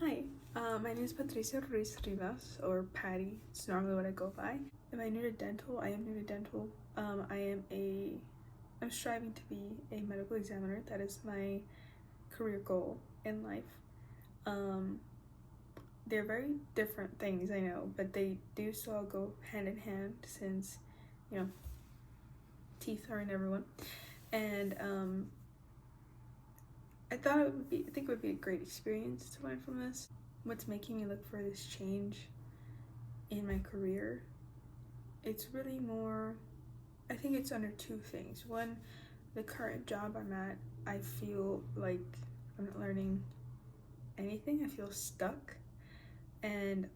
Hi, my name is Patricia Ruiz Rivas, or Patty. It's normally what I go by. Am I new to dental? I am new to dental. I'm striving to be a medical examiner. That is my career goal in life. They're very different things, I know, but they do still go hand in hand since, you know, teeth are in everyone. And I think it would be a great experience to learn from this. What's making me look for this change in my career? It's really more, I think it's under two things. One, the current job I'm at, I feel like I'm not learning anything. I feel stuck and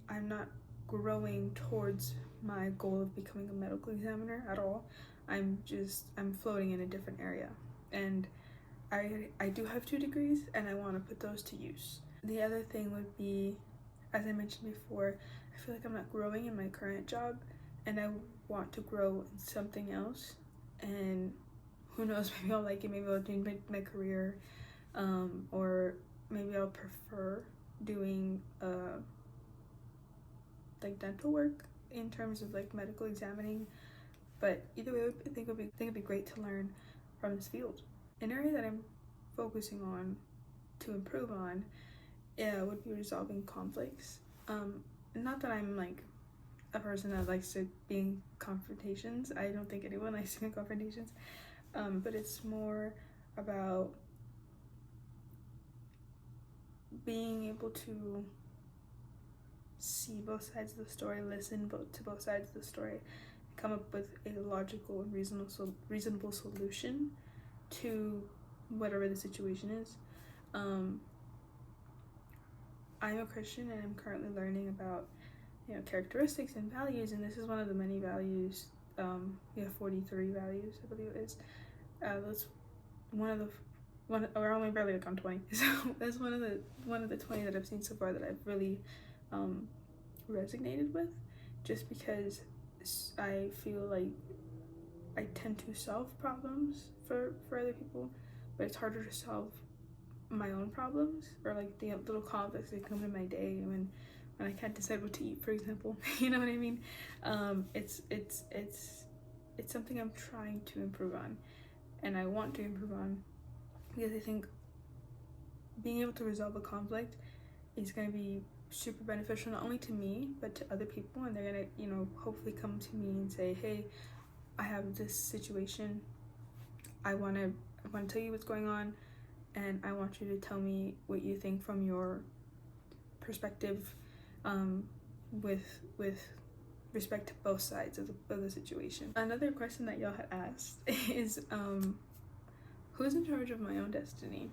I'm not growing towards my goal of becoming a medical examiner at all. I'm floating in a different area. And I do have 2 degrees and I want to put those to use. The other thing would be, as I mentioned before, I feel like I'm not growing in my current job and I want to grow in something else. And who knows, maybe I'll like it, maybe I'll change my career, or maybe I'll prefer doing like dental work in terms of like medical examining. But either way, I think it'd be great to learn from this field. An area that I'm focusing on to improve on would be resolving conflicts. Not that I'm like a person that likes to be in confrontations. I don't think anyone likes to be in confrontations. But it's more about being able to see both sides of the story, listen to both sides of the story, and come up with a logical and reasonable solution to whatever the situation is. I'm a Christian and I'm currently learning about characteristics and values, and this is one of the many values. We have 43 values, I believe it is. That's we're only barely like on 20, so that's one of the 20 that I've seen so far that I've really resonated with, just because I feel like I tend to solve problems for other people, but it's harder to solve my own problems, or like the little conflicts that come in my day when I can't decide what to eat, for example. You know what I mean? It's something I'm trying to improve on, and I want to improve on, because I think being able to resolve a conflict is going to be super beneficial, not only to me but to other people, and they're going to hopefully come to me and say, hey, I have this situation, I want to tell you what's going on, and I want you to tell me what you think from your perspective, with respect to both sides of the situation. Another question that y'all had asked is who's in charge of my own destiny?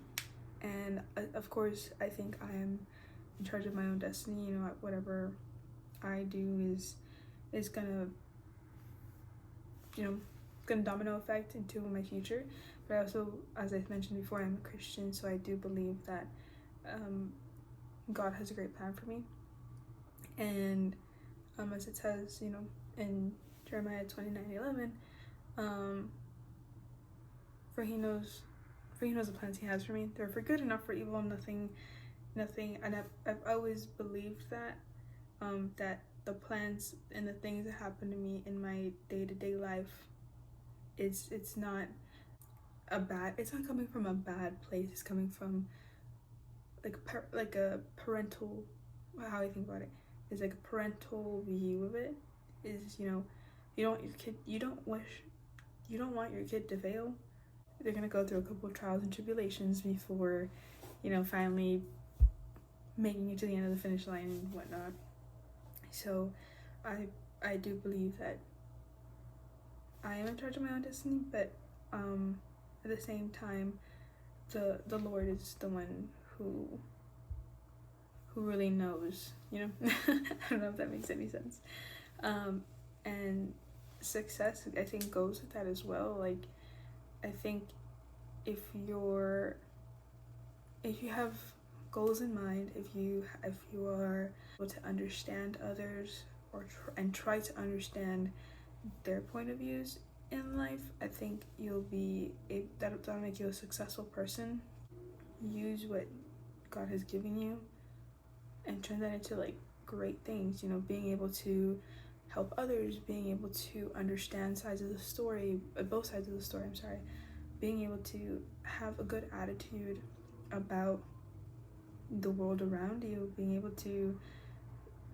And of course, I think I am in charge of my own destiny. Whatever I do is gonna domino effect into my future. But I also, as I mentioned before, I'm a Christian, so I do believe that God has a great plan for me. And as it says, in Jeremiah 29:11, for he knows the plans he has for me. They're for good and not for evil, nothing. And I've always believed that that the plans and the things that happen to me in my day-to-day life, it's not coming from a bad place. It's coming from like a parental, how I think about it is like a parental view of it is, you don't want your kid to fail. They're gonna go through a couple of trials and tribulations before finally making it to the end of the finish line and whatnot. So I do believe that I am in charge of my own destiny, but at the same time, the Lord is the one who really knows, I don't know if that makes any sense. And success, I think, goes with that as well. Like, I think if you have goals in mind, if you are able to understand others and try to understand their point of views in life, I think that'll make you a successful person. Use what God has given you and turn that into like great things, you know, being able to help others, being able to understand sides of the story, both sides of the story, I'm sorry, being able to have a good attitude about the world around you, being able to,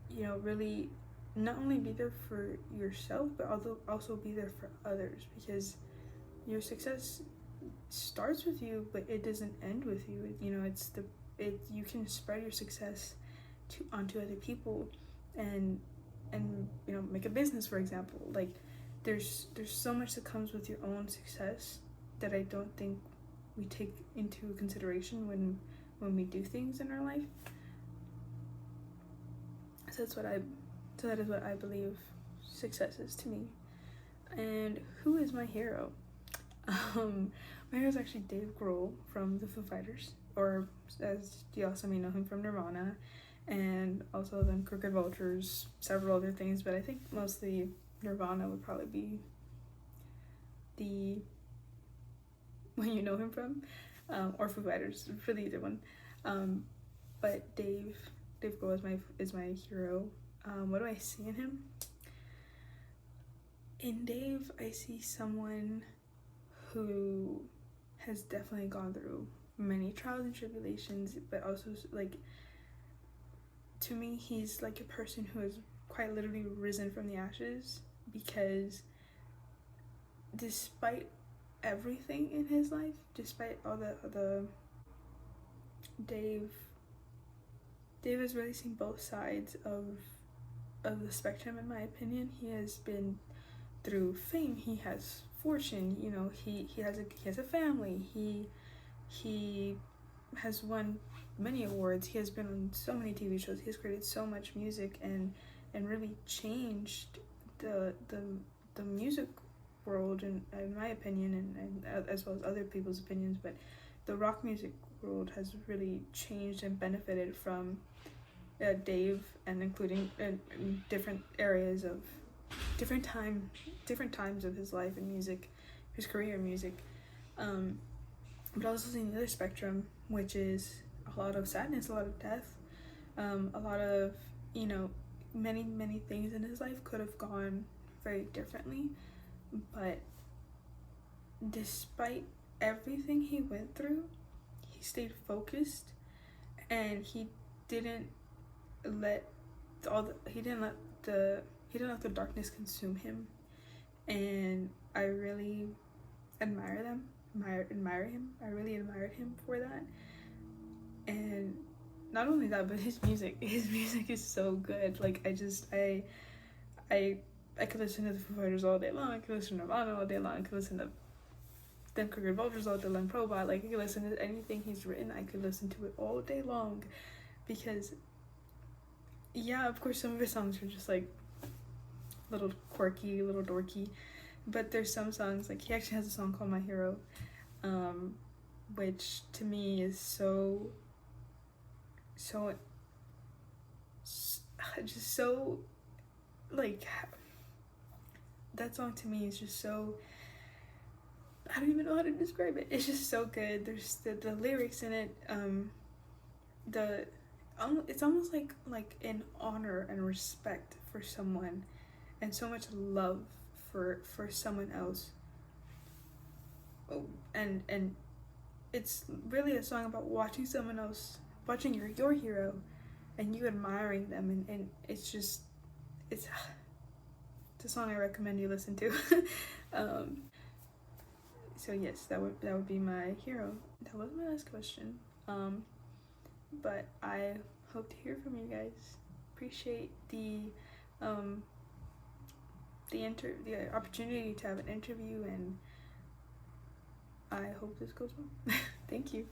you know, really not only be there for yourself, but also be there for others, because your success starts with you, but it doesn't end with you. You know, you can spread your success onto other people, and you know, make a business, for example. Like there's so much that comes with your own success that I don't think we take into consideration when we do things in our life. So that is what I believe success is to me. And who is my hero? My hero is actually Dave Grohl from the Foo Fighters, or as you also may know him from Nirvana, and also then Crooked Vultures, several other things, but I think mostly Nirvana would probably be the one you know him from, or Foo Fighters for the either one. But Dave Grohl is my hero. What do I see in him? In Dave, I see someone who has definitely gone through many trials and tribulations, but also, like, to me, he's like a person who has quite literally risen from the ashes, because despite everything in his life, despite all the Dave has really seen both sides of the spectrum, in my opinion. He has been through fame, he has fortune, you know, he has a family, he has won many awards, he has been on so many TV shows, he has created so much music and really changed the music world, in my opinion, and as well as other people's opinions. But the rock music world has really changed and benefited from Dave, and including different areas of different times of his life and music, his career in music. But also seeing the other spectrum, which is a lot of sadness, a lot of death, a lot of, you know, many things in his life could have gone very differently. But despite everything he went through, he stayed focused, and he didn't let the darkness consume him. And I really admire him. I really admired him for that. And not only that, but his music is so good. Like, I could listen to the Foo Fighters all day long, I could listen to Nirvana all day long, I could listen to them Crooked Vultures all day long, Probot, like I could listen to anything he's written, I could listen to it all day long, because yeah, of course some of his songs are just like a little quirky, a little dorky, but there's some songs, like he actually has a song called My Hero, which to me is so like, that song to me is just so, I don't even know how to describe it. It's just so good. There's the lyrics in it, it's almost like an honor and respect for someone, and so much love for someone else. Oh, and it's really a song about watching your hero, and you admiring them, and it's a song I recommend you listen to. So yes, that would be my hero. That was my last question. But I hope to hear from you guys. Appreciate the opportunity to have an interview, and I hope this goes well. Thank you.